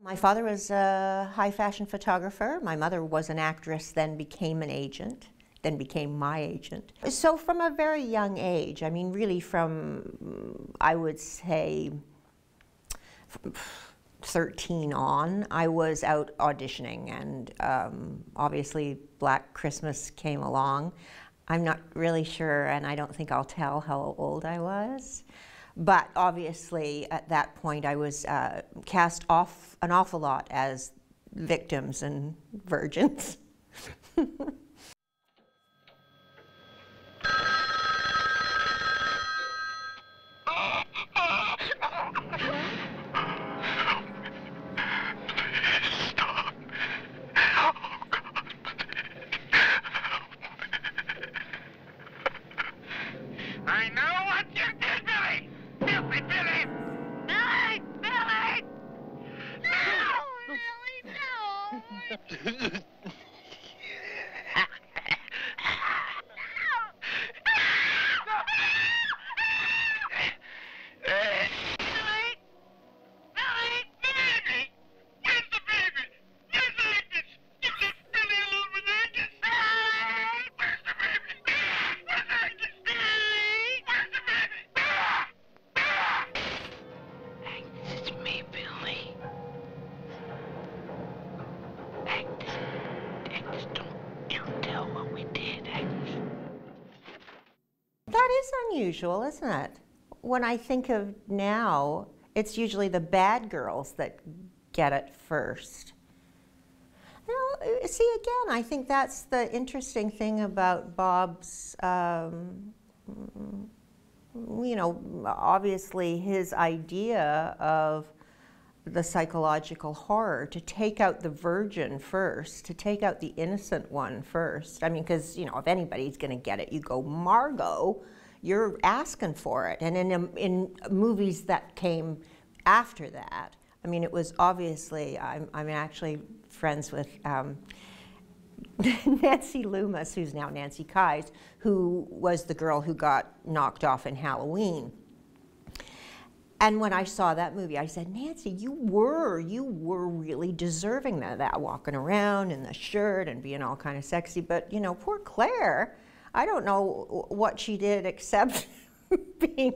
My father was a high fashion photographer. My mother was an actress, then became an agent, then became my agent. So from a very young age, I mean really from, I would say, 13 on, I was out auditioning, and obviously Black Christmas came along. I'm not really sure, and I don't think I'll tell how old I was. But obviously, at that point, I was cast off an awful lot as victims and virgins. I know what you did, Billy! Filthy Billy! Billy! Billy! No! Billy, no! That is unusual, isn't it? When I think of now, it's usually the bad girls that get it first. You know, see, again, I think that's the interesting thing about Bob's, you know, obviously his idea of the psychological horror, to take out the virgin first, to take out the innocent one first. I mean, because, you know, if anybody's going to get it, you go, Margot, you're asking for it. And in movies that came after that, I mean, it was obviously, I'm actually friends with Nancy Loomis, who's now Nancy Kyes, who was the girl who got knocked off in Halloween. And when I saw that movie, I said, Nancy, you were really deserving that walking around in the shirt and being all kind of sexy. But, you know, poor Claire, I don't know what she did except being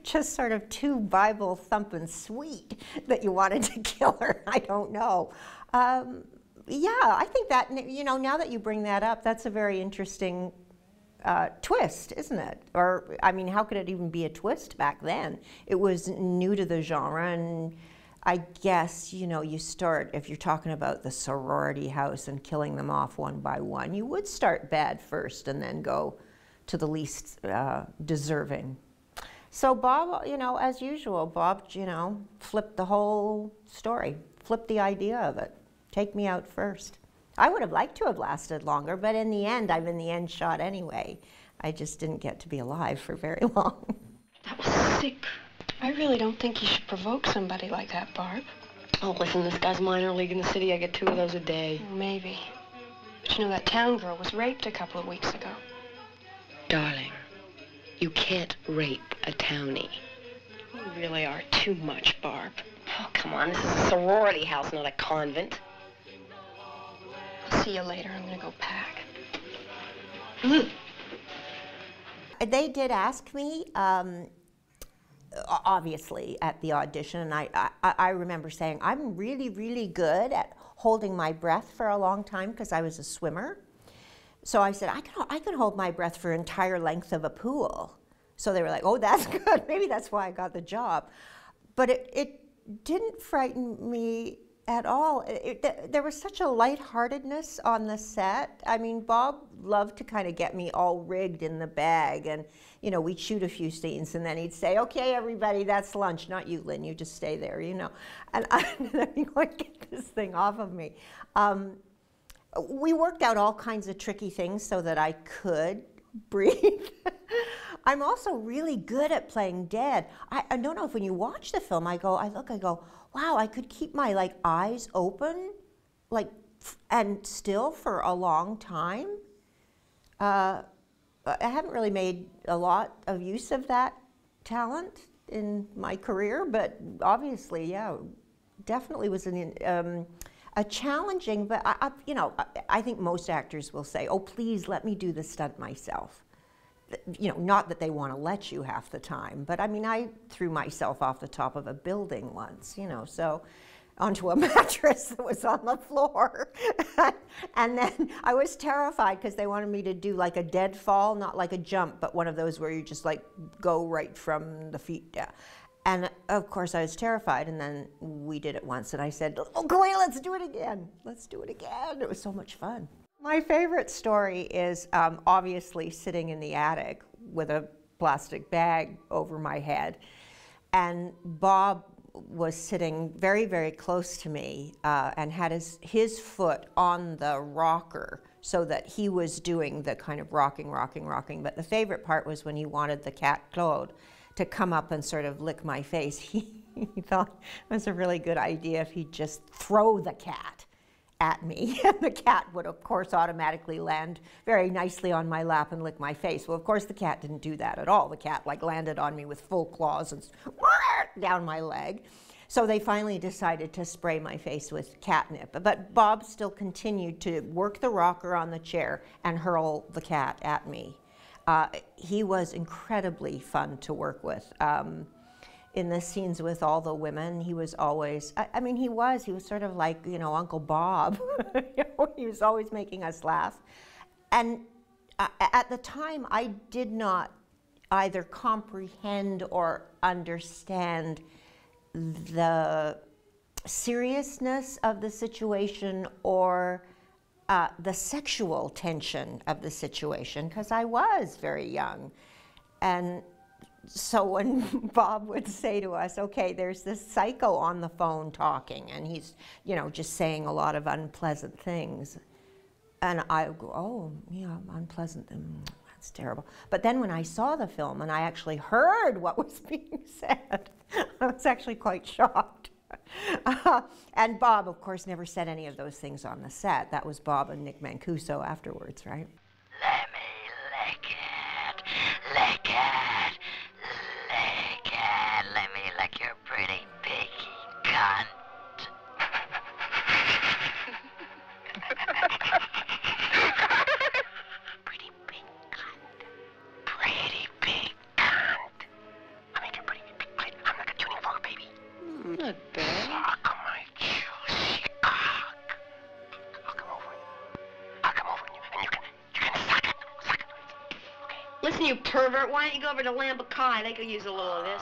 just sort of too Bible thumping sweet that you wanted to kill her. I don't know. Yeah, I think that, you know, now that you bring that up, that's a very interesting twist, isn't it? Or, I mean, how could it even be a twist back then? It was new to the genre, and I guess, you know, you start, if you're talking about the sorority house and killing them off one by one, you would start bad first and then go to the least deserving. So Bob, you know, as usual, Bob, you know, flipped the whole story, flipped the idea of it. Take me out first. I would have liked to have lasted longer, but in the end, I'm in the end shot anyway. I just didn't get to be alive for very long. That was sick. I really don't think you should provoke somebody like that, Barb. Oh, listen, this guy's minor league in the city. I get 2 of those a day. Maybe. But you know, that town girl was raped a couple of weeks ago. Darling, you can't rape a townie. You really are too much, Barb. Oh, come on. This is a sorority house, not a convent. I'll see you later. I'm gonna go pack. They did ask me, obviously, at the audition, and I remember saying, I'm really, really good at holding my breath for a long time because I was a swimmer. So I said, I can hold my breath for entire length of a pool. So they were like, oh, that's good. Maybe that's why I got the job. But it didn't frighten me at all. There was such a lightheartedness on the set. I mean, Bob loved to kind of get me all rigged in the bag, and you know, we'd shoot a few scenes, and then he'd say, "Okay, everybody, that's lunch. Not you, Lynn. You just stay there," you know. And then he would get this thing off of me. We worked out all kinds of tricky things so that I could breathe. I'm also really good at playing dead. I don't know if when you watch the film, I go, wow, I could keep my like eyes open, like, and still for a long time. I haven't really made a lot of use of that talent in my career, but obviously, yeah, definitely was a challenging, but I think most actors will say, oh, please let me do the stunt myself. Not that they want to let you half the time, but I mean, I threw myself off the top of a building once, so onto a mattress that was on the floor. And then I was terrified because they wanted me to do like a dead fall, not like a jump, but one of those where you just like go right from the feet down. And of course I was terrified, and then we did it once and I said, oh, go away, let's do it again. Let's do it again. It was so much fun. My favorite story is obviously sitting in the attic with a plastic bag over my head. And Bob was sitting very, very close to me and had his foot on the rocker so that he was doing the kind of rocking. But the favorite part was when he wanted the cat Claude to come up and sort of lick my face. He thought it was a really good idea if he'd just throw the cat at me, and the cat would of course automatically land very nicely on my lap and lick my face. Well, of course the cat didn't do that at all. The cat like landed on me with full claws and down my leg. So they finally decided to spray my face with catnip. But Bob still continued to work the rocker on the chair and hurl the cat at me. He was incredibly fun to work with. In the scenes with all the women, he was always, he was sort of like, Uncle Bob. He was always making us laugh. And at the time, I did not either comprehend or understand the seriousness of the situation or the sexual tension of the situation, because I was very young. And so when Bob would say to us, okay, there's this psycho on the phone talking, and he's, just saying a lot of unpleasant things. And I go, oh, yeah, unpleasant, that's terrible. But then when I saw the film and I actually heard what was being said, I was actually quite shocked. And Bob, of course, never said any of those things on the set. That was Bob and Nick Mancuso afterwards, right? Let me lick it, lick it, lick it. Let me lick your pretty big cunt. Pretty big cunt. Pretty big cunt. I make your pretty big cunt. I'm like a tuning fork, baby. Not bad. Suck my juicy cock. I'll come over. I'll come over and you can suck it. Suck it. Okay. Listen, you pervert, why don't you go over to Lambekai? They could use a little of this.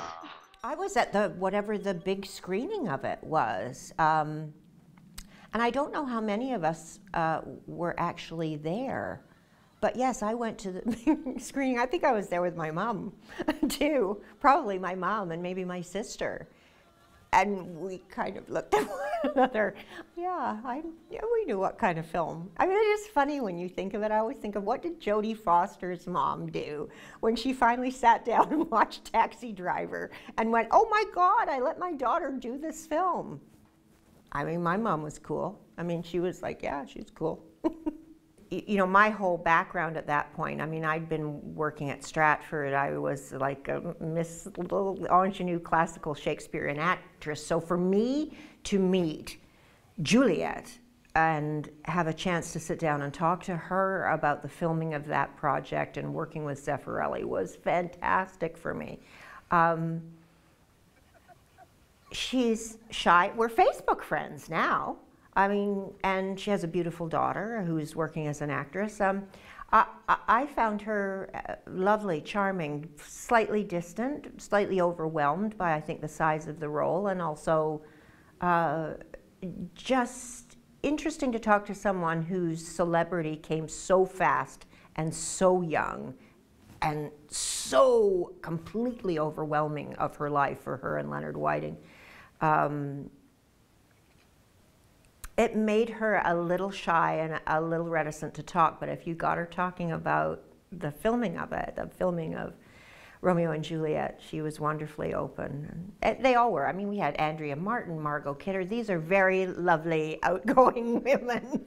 I was at whatever the big screening of it was. And I don't know how many of us were actually there. But yes, I went to the big screening. I think I was there with my mom, too. Probably my mom and maybe my sister. And we kind of looked at one another. Yeah, we knew what kind of film. I mean, it's just funny when you think of it. I always think of, what did Jodie Foster's mom do when she finally sat down and watched Taxi Driver and went, oh my God, I let my daughter do this film. I mean, my mom was cool. I mean, she was like, yeah, she's cool. My whole background at that point, I mean, I'd been working at Stratford. I was like a Miss Little Ingenue classical Shakespearean actress. So for me to meet Juliet and have a chance to sit down and talk to her about the filming of that project and working with Zeffirelli was fantastic for me. She's shy. We're Facebook friends now. I mean, and she has a beautiful daughter who's working as an actress. I found her lovely, charming, slightly distant, slightly overwhelmed by, I think, the size of the role, and also just interesting to talk to someone whose celebrity came so fast and so young and so completely overwhelming of her life for her and Leonard Whiting. It made her a little shy and a little reticent to talk, but if you got her talking about the filming of it, the filming of Romeo and Juliet, she was wonderfully open. And they all were. I mean, we had Andrea Martin, Margot Kidder. These are very lovely, outgoing women.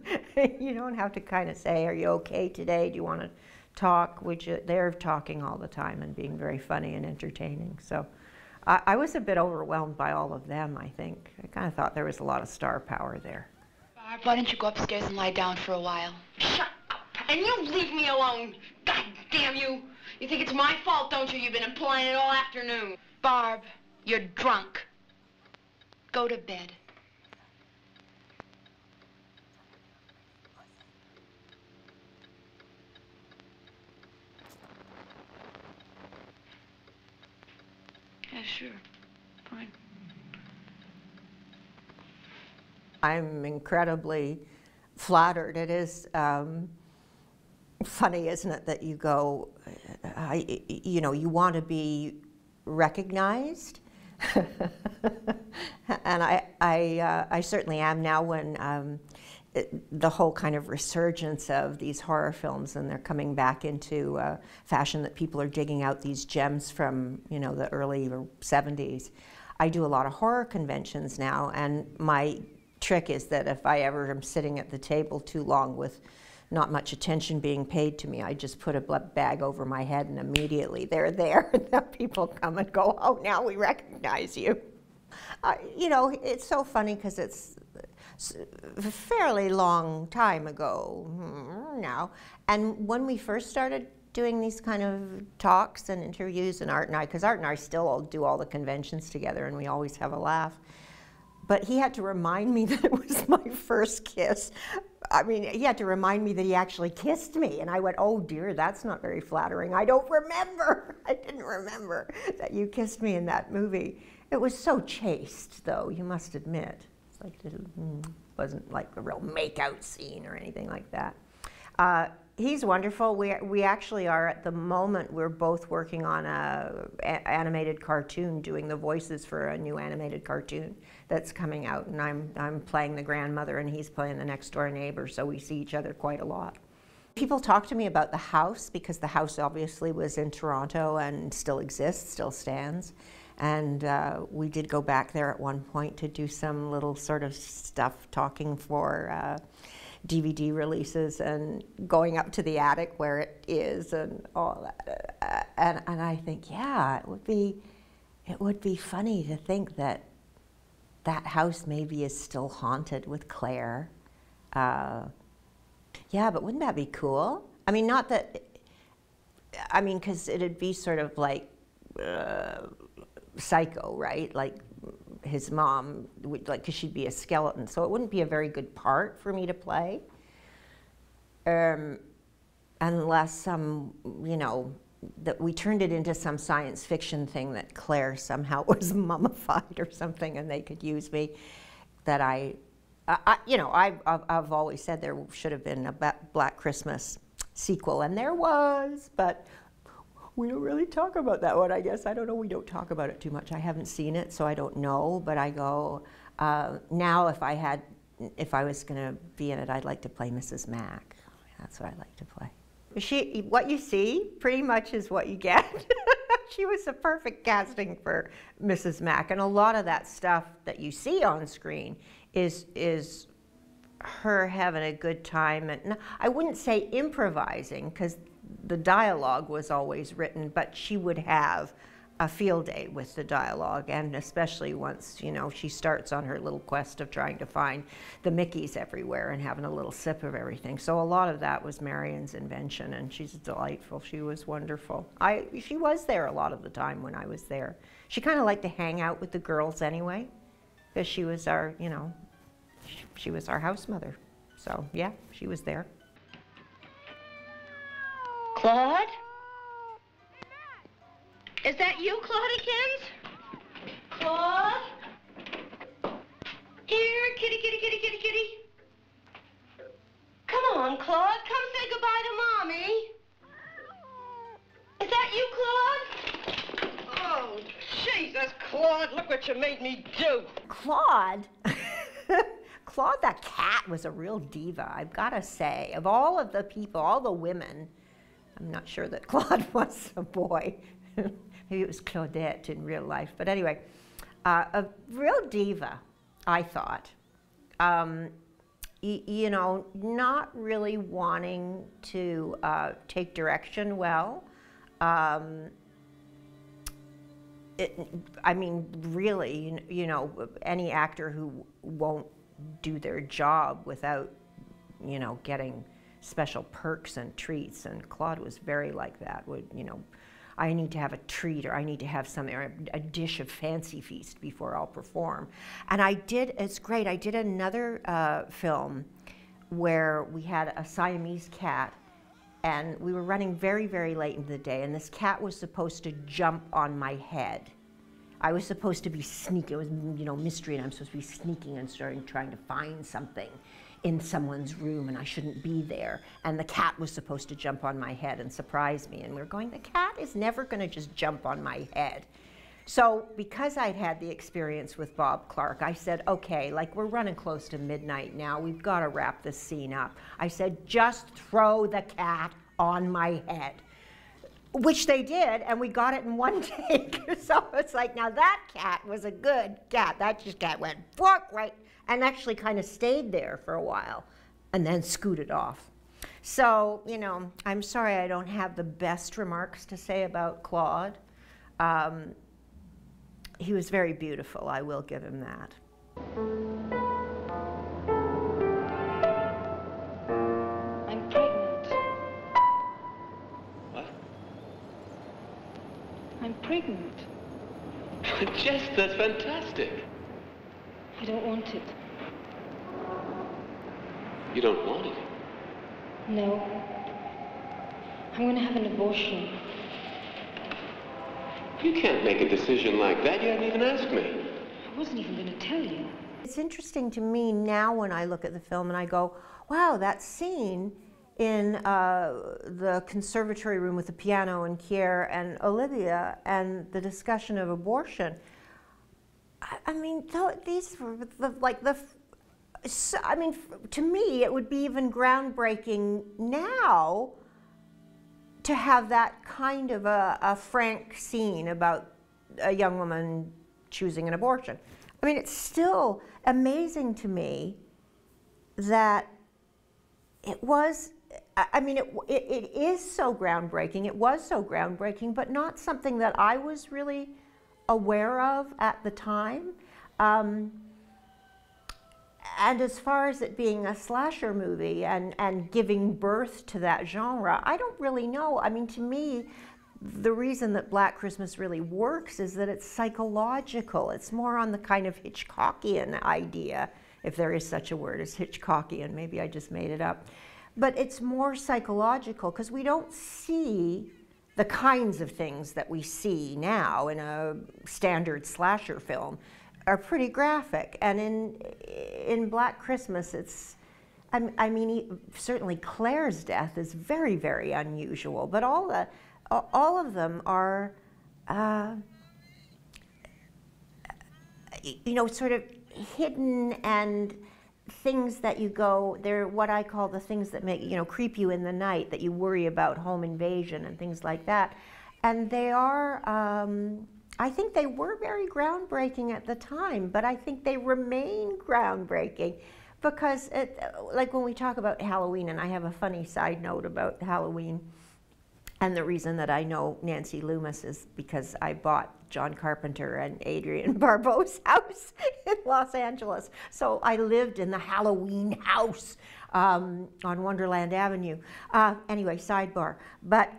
You don't have to kind of say, are you okay today? Do you want to talk? They're talking all the time and being very funny and entertaining. So I was a bit overwhelmed by all of them, I think. I kind of thought there was a lot of star power there. Barb, why don't you go upstairs and lie down for a while? Shut up, and you leave me alone. God damn you. You think it's my fault, don't you? You've been implying it all afternoon. Barb, you're drunk. Go to bed. Yeah, sure. Fine. I'm incredibly flattered. It is funny, isn't it, that you go, you know, you want to be recognized. And I certainly am now when the whole kind of resurgence of these horror films, and they're coming back into fashion, that people are digging out these gems from, you know, the early 70s. I do a lot of horror conventions now, and my trick is that if I ever am sitting at the table too long with not much attention being paid to me, I just put a bag over my head and immediately they're there. The people come and go, oh, now we recognize you. You know, it's so funny because it's a fairly long time ago now. And when we first started doing these kind of talks and interviews, and Art and I, because Art and I still do all the conventions together and we always have a laugh. But he had to remind me that it was my first kiss. I mean, he had to remind me that he actually kissed me. And I went, oh dear, that's not very flattering. I don't remember. I didn't remember that you kissed me in that movie. It was so chaste, though, you must admit. It's like, it wasn't like a real make-out scene or anything like that. He's wonderful. We actually are, at the moment, we're both working on a animated cartoon, doing the voices for a new animated cartoon that's coming out, and I'm playing the grandmother and he's playing the next door neighbor, so we see each other quite a lot. People talk to me about the house, because the house obviously was in Toronto and still exists, still stands. And we did go back there at one point to do some little sort of stuff, talking for DVD releases and going up to the attic where it is and all that. And I think, yeah, it would be funny to think that that house maybe is still haunted with Claire. Yeah, but wouldn't that be cool? I mean, not that, I mean, because it'd be sort of like Psycho, right? Like his mom, like, because she'd be a skeleton, so it wouldn't be a very good part for me to play, unless you know, that we turned it into some science fiction thing that Claire somehow was mummified or something, and they could use me. That you know, I've always said there should have been a Black Christmas sequel, and there was, but we don't really talk about that one, I guess. I don't know, we don't talk about it too much. I haven't seen it, so I don't know, but I go, now if I was gonna be in it, I'd like to play Mrs. Mack. That's what I'd like to play. What you see pretty much is what you get. She was a perfect casting for Mrs. Mack, and a lot of that stuff that you see on screen is her having a good time, and I wouldn't say improvising, because the dialogue was always written, but she would have a field day with the dialogue, and especially once, you know, she starts on her little quest of trying to find the Mickeys everywhere and having a little sip of everything. So a lot of that was Marion's invention, and she's delightful. She was wonderful. She was there a lot of the time when I was there. She kind of liked to hang out with the girls anyway, because she was our, you know, she was our house mother. So yeah, she was there. Claude? Is that you, Claudikins? Claude? Here, kitty, kitty, kitty, kitty, kitty. Come on, Claude. Come say goodbye to Mommy. Is that you, Claude? Oh, Jesus, Claude, look what you made me do. Claude? Claude the cat was a real diva, I've got to say. Of all of the people, all the women, I'm not sure that Claude was a boy. Maybe it was Claudette in real life. But anyway, a real diva, I thought. You know, not really wanting to take direction well. I mean, really, you know, any actor who won't do their job without, you know, getting special perks and treats, and Claude was very like that. Would, you know, I need to have a treat, or I need to have something, or a dish of fancy feast before I'll perform. And I did, it's great, I did another film where we had a Siamese cat, and we were running very, very late in the day, and this cat was supposed to jump on my head. I was supposed to be sneaking, it was, you know, mystery, and I'm supposed to be sneaking and trying to find something in someone's room, and I shouldn't be there. And the cat was supposed to jump on my head and surprise me, and we were going, the cat is never gonna just jump on my head. So because I'd had the experience with Bob Clark, I said, okay, like we're running close to midnight now, we've gotta wrap this scene up. I said, just throw the cat on my head. Which they did, and we got it in one take. So it's like, now that cat was a good cat. That just cat went right, and actually kind of stayed there for a while, and then scooted off. So, you know, I'm sorry I don't have the best remarks to say about Claude. He was very beautiful, I will give him that. I'm pregnant. What? I'm pregnant. Jess, that's fantastic. I don't want it. You don't want it? No. I'm going to have an abortion. You can't make a decision like that. You hadn't even asked me. I wasn't even going to tell you. It's interesting to me now when I look at the film and I go, wow, that scene in the conservatory room with the piano and Kier and Olivia and the discussion of abortion. I mean, these were I mean, to me, it would be even groundbreaking now to have that kind of a frank scene about a young woman choosing an abortion. I mean, it's still amazing to me that it was, I mean, it is so groundbreaking, it was so groundbreaking, but not something that I was really aware of at the time. And as far as it being a slasher movie and giving birth to that genre, I don't really know. I mean, to me, the reason that Black Christmas really works is that it's psychological. It's more on the kind of Hitchcockian idea, if there is such a word as Hitchcockian. Maybe I just made it up. But it's more psychological because we don't see the kinds of things that we see now in a standard slasher film are pretty graphic. And in Black Christmas, it's, I mean, certainly Claire's death is very, very unusual, but all of them are, you know, sort of hidden and things that you go, they're what I call the things that make, you know, creep you in the night, that you worry about home invasion and things like that. And they are, I think they were very groundbreaking at the time, but I think they remain groundbreaking because, like when we talk about Halloween, and I have a funny side note about Halloween, and the reason that I know Nancy Loomis is because I bought John Carpenter and Adrienne Barbeau's house in Los Angeles. So I lived in the Halloween house on Wonderland Avenue. Anyway, sidebar. But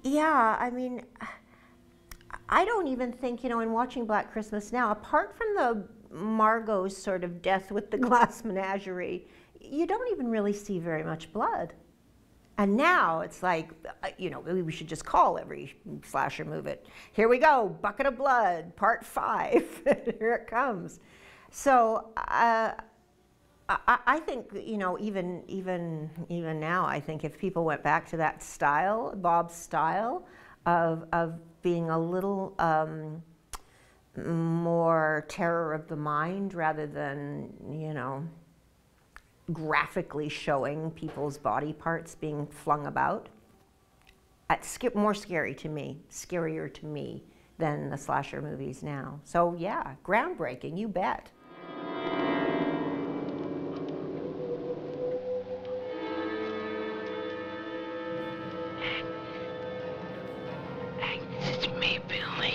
yeah, I mean, I don't even think, you know, in watching Black Christmas now, apart from the Margot's sort of death with the glass menagerie, you don't even really see very much blood. And now it's like, you know, maybe we should just call every slasher movie. Here we go, Bucket of Blood, Part 5. Here it comes. So I think, you know, even now, I think if people went back to that style, Bob's style of being a little more terror of the mind rather than, you know, graphically showing people's body parts being flung about. It's more scary to me, scarier to me than the slasher movies now. So yeah, groundbreaking, you bet. It's me, Billy.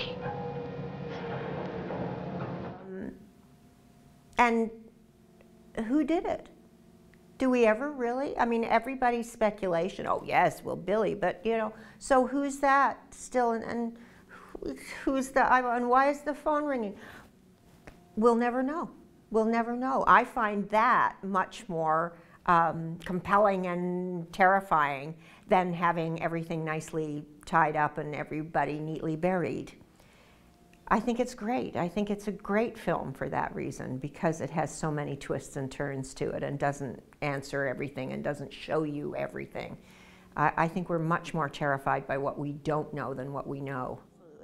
And who did it? Do we ever really? I mean, everybody's speculation, oh yes, well, Billy, but you know, so who's that still, and who's the, and why is the phone ringing? We'll never know. We'll never know. I find that much more compelling and terrifying than having everything nicely tied up and everybody neatly buried. I think it's great. I think it's a great film for that reason, because it has so many twists and turns to it and doesn't answer everything and doesn't show you everything. I think we're much more terrified by what we don't know than what we know.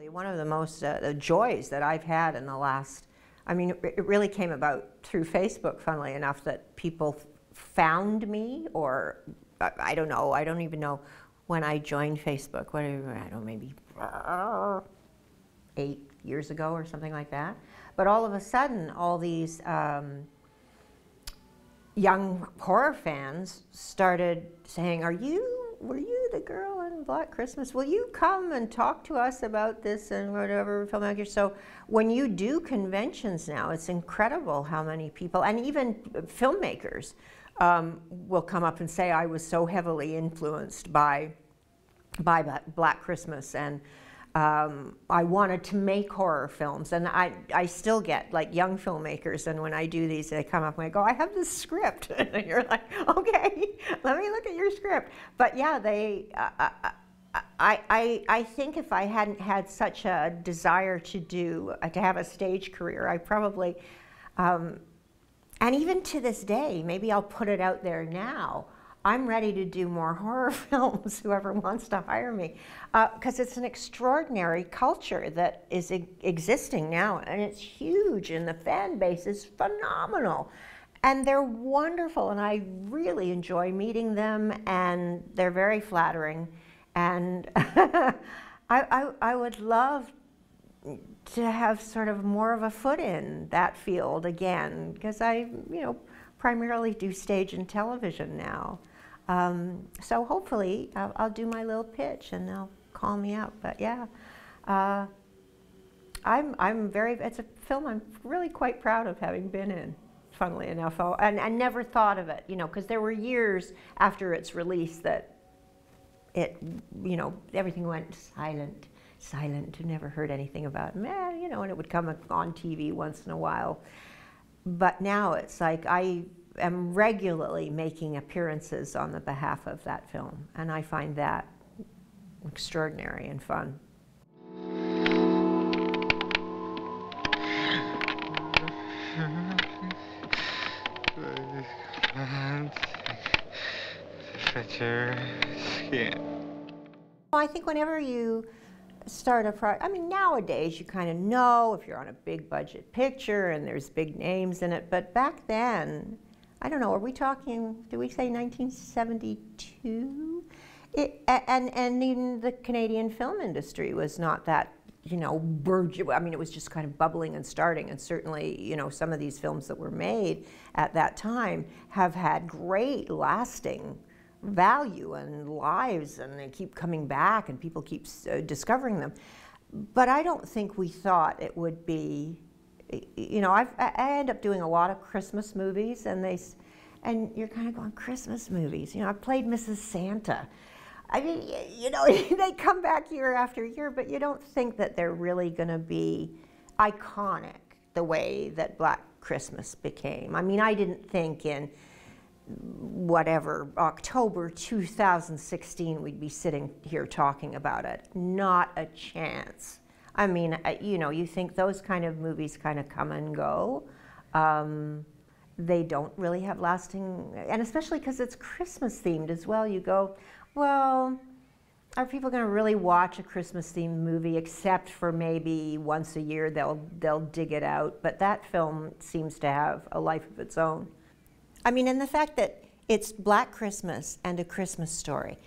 One of the most joys that I've had in the last, I mean, it really came about through Facebook, funnily enough, that people found me, or I don't know, I don't even know when I joined Facebook, whatever, I don't know, maybe 8 years ago or something like that. But all of a sudden, all these young horror fans started saying, were you the girl in Black Christmas? Will you come and talk to us about this and whatever, filmmaker? So when you do conventions now, it's incredible how many people, and even filmmakers, will come up and say, I was so heavily influenced by Black Christmas, and I wanted to make horror films. And I still get like young filmmakers, and when I do these, they come up and I go, I have this script. And you're like, okay, let me look at your script. But yeah, I think if I hadn't had such a desire to have a stage career, I probably, and even to this day, maybe I'll put it out there now, I'm ready to do more horror films, whoever wants to hire me, because it's an extraordinary culture that is existing now, and it's huge, and the fan base is phenomenal. And they're wonderful, and I really enjoy meeting them, and they're very flattering. And I would love to have sort of more of a foot in that field again, because I, primarily do stage and television now. So hopefully I'll do my little pitch and they'll call me up. But yeah, it's a film I'm really quite proud of having been in, funnily enough. And I never thought of it, because there were years after its release that it, everything went silent, and never heard anything about it. And it would come on TV once in a while. But now it's like I am regularly making appearances on the behalf of that film, and I find that extraordinary and fun. I think whenever you start a project, nowadays you kind of know if you're on a big budget picture and there's big names in it, but back then, I don't know, are we talking, do we say 1972? And even the Canadian film industry was not that, it was just kind of bubbling and starting, and certainly, some of these films that were made at that time have had great lasting value and lives, and they keep coming back and people keep discovering them. But I don't think we thought it would be, I end up doing a lot of Christmas movies, and you're kind of going, Christmas movies, I played Mrs. Santa. They come back year after year, but you don't think that they're really going to be iconic the way that Black Christmas became. I didn't think in October 2016 we'd be sitting here talking about it. Not a chance. You think those kind of movies kind of come and go. They don't really have lasting, and especially because it's Christmas themed as well. You go, well, are people going to really watch a Christmas themed movie, except for maybe once a year they'll dig it out? But that film seems to have a life of its own. And the fact that it's Black Christmas and A Christmas Story,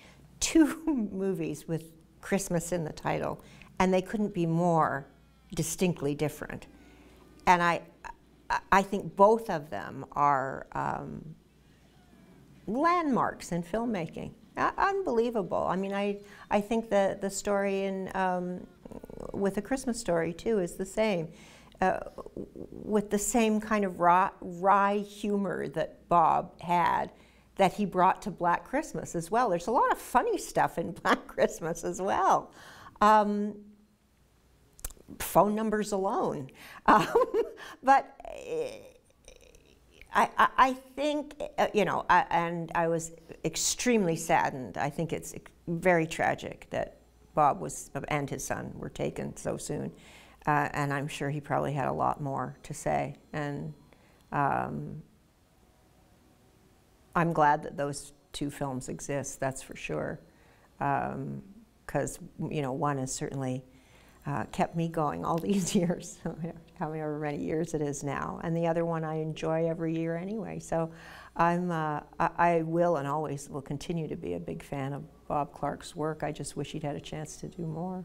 two movies with Christmas in the title, and they couldn't be more distinctly different. And I think both of them are landmarks in filmmaking. Unbelievable. I think the story in with A Christmas Story too is the same. with the same kind of wry humor that Bob had, that he brought to Black Christmas as well. There's a lot of funny stuff in Black Christmas as well. Phone numbers alone. But I think, you know, and I was extremely saddened. I think it's very tragic that Bob and his son were taken so soon. And I'm sure he probably had a lot more to say. And I'm glad that those two films exist, that's for sure. Because, you know, one has certainly kept me going all these years, however many years it is now. And the other one I enjoy every year anyway. So I will and always will continue to be a big fan of Bob Clark's work. I just wish he'd had a chance to do more.